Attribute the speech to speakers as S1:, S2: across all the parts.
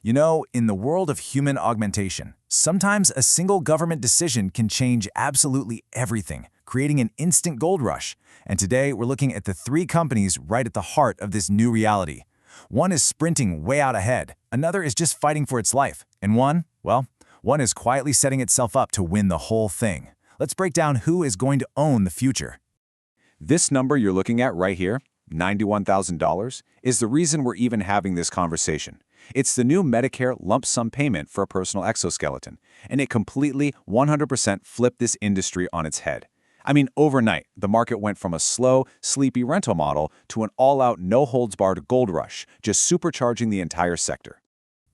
S1: You know, in the world of human augmentation, sometimes a single government decision can change absolutely everything, creating an instant gold rush. And today, we're looking at the three companies right at the heart of this new reality. One is sprinting way out ahead, another is just fighting for its life, and one is quietly setting itself up to win the whole thing. Let's break down who is going to own the future.
S2: This number you're looking at right here, $91,000, is the reason we're even having this conversation. It's the new Medicare lump sum payment for a personal exoskeleton, and it completely 100% flipped this industry on its head. I mean, overnight, the market went from a slow, sleepy rental model to an all-out, no-holds-barred gold rush, just supercharging the entire sector.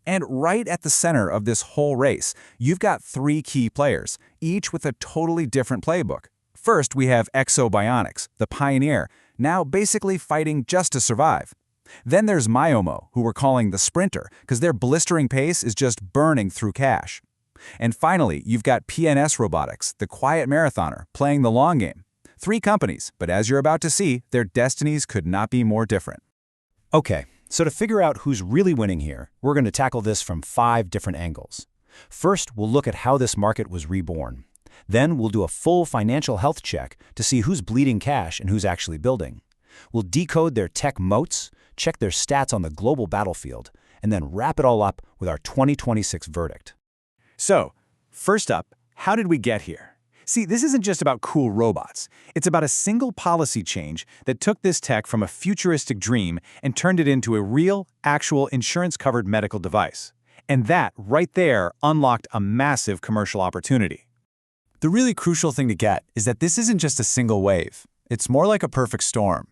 S1: And right at the center of this whole race, you've got three key players, each with a totally different playbook. First, we have Ekso Bionics, the pioneer, now basically fighting just to survive. Then there's Myomo, who we're calling the sprinter, because their blistering pace is just burning through cash. And finally, you've got P&S Robotics, the quiet marathoner, playing the long game. Three companies, but as you're about to see, their destinies could not be more different.
S3: Okay, so to figure out who's really winning here, we're going to tackle this from 5 different angles. First, we'll look at how this market was reborn. Then we'll do a full financial health check to see who's bleeding cash and who's actually building. We'll decode their tech moats, check their stats on the global battlefield, and then wrap it all up with our 2026 verdict.
S2: So, first up, how did we get here? See, this isn't just about cool robots. It's about a single policy change that took this tech from a futuristic dream and turned it into a real, actual insurance-covered medical device. And that, right there, unlocked a massive commercial opportunity.
S1: The really crucial thing to get is that this isn't just a single wave. It's more like a perfect storm.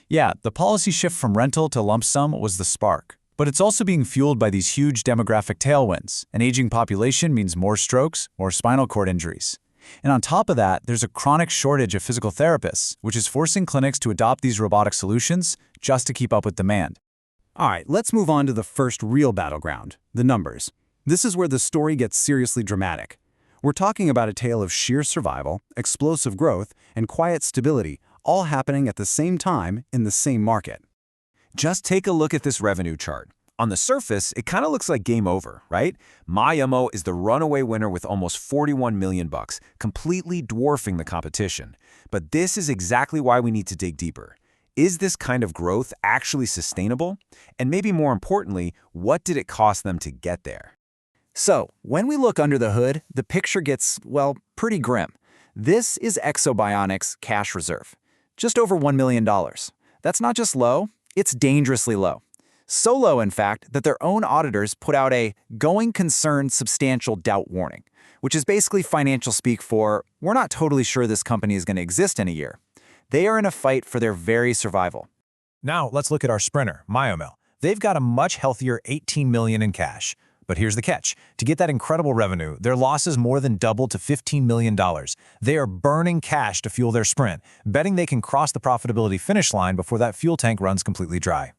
S1: Yeah, the policy shift from rental to lump sum was the spark. But it's also being fueled by these huge demographic tailwinds. An aging population means more strokes, more spinal cord injuries. And on top of that, there's a chronic shortage of physical therapists, which is forcing clinics to adopt these robotic solutions just to keep up with demand.
S3: All right, let's move on to the first real battleground, the numbers. This is where the story gets seriously dramatic. We're talking about a tale of sheer survival, explosive growth, and quiet stability, all happening at the same time in the same market.
S1: Just take a look at this revenue chart. On the surface, it kind of looks like game over, right? Myomo is the runaway winner with almost $41 million, completely dwarfing the competition. But this is exactly why we need to dig deeper. Is this kind of growth actually sustainable? And maybe more importantly, what did it cost them to get there?
S4: So, when we look under the hood, the picture gets, well, pretty grim. This is Ekso Bionics' cash reserve. Just over $1 million. That's not just low, it's dangerously low. So low, in fact, that their own auditors put out a going concern substantial doubt warning, which is basically financial speak for, we're not totally sure this company is going to exist in a year. They are in a fight for their very survival.
S1: Now, let's look at our sprinter, Myomo. They've got a much healthier $18 million in cash. But here's the catch. To get that incredible revenue, their losses more than doubled to $15 million. They are burning cash to fuel their sprint, betting they can cross the profitability finish line before that fuel tank runs completely dry.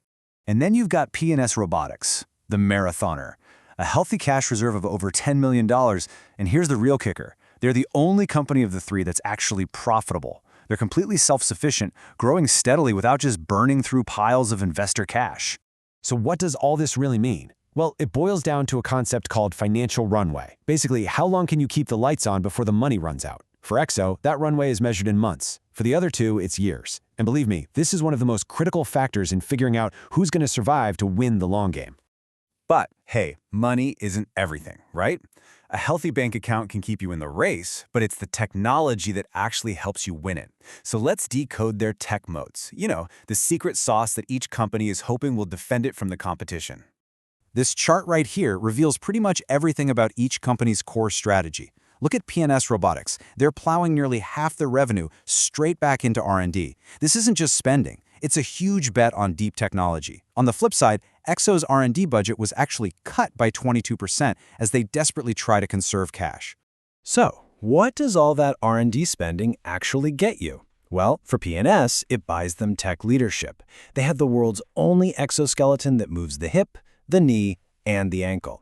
S3: And then you've got P&S Robotics, the marathoner, a healthy cash reserve of over $10 million. And here's the real kicker. They're the only company of the three that's actually profitable. They're completely self-sufficient, growing steadily without just burning through piles of investor cash. So what does all this really mean? Well, it boils down to a concept called financial runway. Basically, how long can you keep the lights on before the money runs out? For Ekso, that runway is measured in months. For the other two, it's years. And believe me, this is one of the most critical factors in figuring out who's going to survive to win the long game.
S1: But hey, money isn't everything, right? A healthy bank account can keep you in the race, but it's the technology that actually helps you win it. So let's decode their tech moats. You know, the secret sauce that each company is hoping will defend it from the competition. This chart right here reveals pretty much everything about each company's core strategy. Look at P&S Robotics. They're plowing nearly half their revenue straight back into R&D. This isn't just spending. It's a huge bet on deep technology. On the flip side, Ekso's R&D budget was actually cut by 22% as they desperately try to conserve cash.
S3: So, what does all that R&D spending actually get you? Well, for P&S, it buys them tech leadership. They have the world's only exoskeleton that moves the hip, the knee, and the ankle.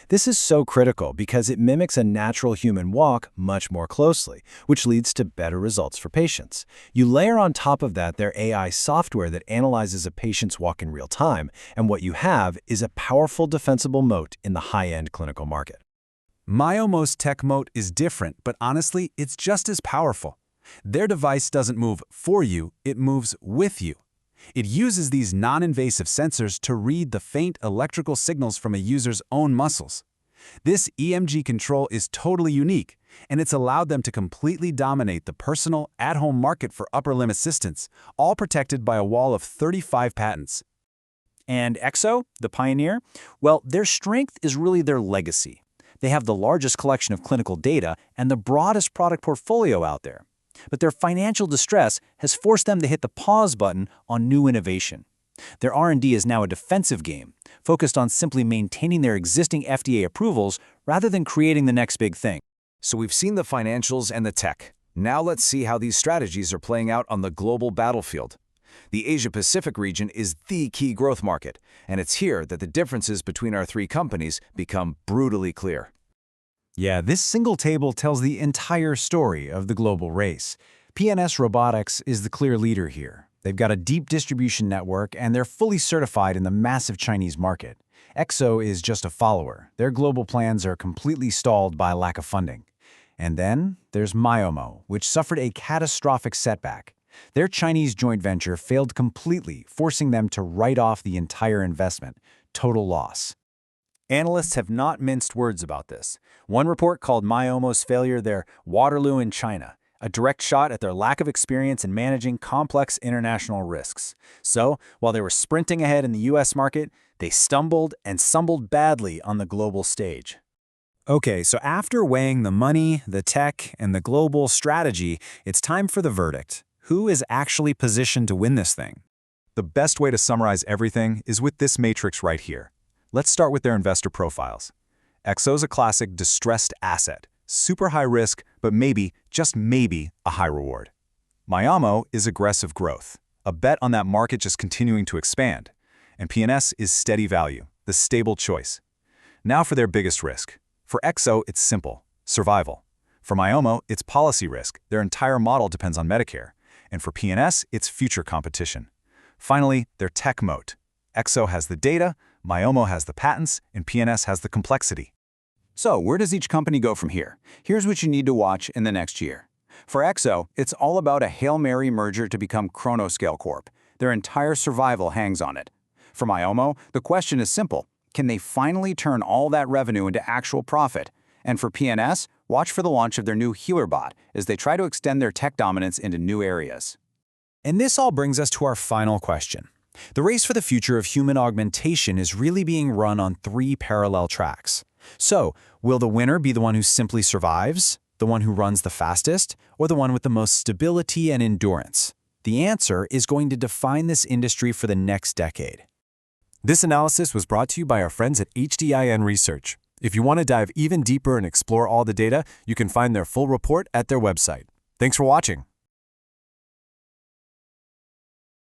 S3: This is so critical because it mimics a natural human walk much more closely, which leads to better results for patients. You layer on top of that their AI software that analyzes a patient's walk in real time, and what you have is a powerful defensible moat in the high-end clinical market.
S1: Myomo's tech moat is different, but honestly, it's just as powerful. Their device doesn't move for you, it moves with you. It uses these non-invasive sensors to read the faint electrical signals from a user's own muscles. This EMG control is totally unique, and it's allowed them to completely dominate the personal, at-home market for upper limb assistance, all protected by a wall of 35 patents.
S4: And Ekso, the pioneer? Well, their strength is really their legacy. They have the largest collection of clinical data and the broadest product portfolio out there. But their financial distress has forced them to hit the pause button on new innovation. Their R&D is now a defensive game, focused on simply maintaining their existing FDA approvals rather than creating the next big thing.
S3: So we've seen the financials and the tech. Now let's see how these strategies are playing out on the global battlefield. The Asia-Pacific region is the key growth market, and it's here that the differences between our three companies become brutally clear.
S1: Yeah, this single table tells the entire story of the global race. P&S Robotics is the clear leader here. They've got a deep distribution network, and they're fully certified in the massive Chinese market. Ekso is just a follower. Their global plans are completely stalled by lack of funding. And then there's Myomo, which suffered a catastrophic setback. Their Chinese joint venture failed completely, forcing them to write off the entire investment. Total loss. Analysts have not minced words about this. One report called Myomo's failure their Waterloo in China, a direct shot at their lack of experience in managing complex international risks. So, while they were sprinting ahead in the US market, they stumbled badly on the global stage. Okay, so after weighing the money, the tech, and the global strategy, it's time for the verdict. Who is actually positioned to win this thing?
S2: The best way to summarize everything is with this matrix right here. Let's start with their investor profiles. Ekso's a classic distressed asset, super high risk, but maybe, just maybe, a high reward. Myomo is aggressive growth, a bet on that market just continuing to expand. And P&S is steady value, the stable choice. Now for their biggest risk. For Ekso, it's simple, survival. For Myomo, it's policy risk. Their entire model depends on Medicare. And for P&S, it's future competition. Finally, their tech moat. Ekso has the data, Myomo has the patents, and P&S has the complexity.
S4: So, where does each company go from here? Here's what you need to watch in the next year. For Ekso, it's all about a Hail Mary merger to become Chronoscale Corp. Their entire survival hangs on it. For Myomo, the question is simple. Can they finally turn all that revenue into actual profit? And for P&S, watch for the launch of their new HealerBot as they try to extend their tech dominance into new areas.
S3: And this all brings us to our final question. The race for the future of human augmentation is really being run on three parallel tracks. So, will the winner be the one who simply survives, the one who runs the fastest, or the one with the most stability and endurance? The answer is going to define this industry for the next decade. This analysis was brought to you by our friends at HDIN Research. If you want to dive even deeper and explore all the data, you can find their full report at their website. Thanks for watching.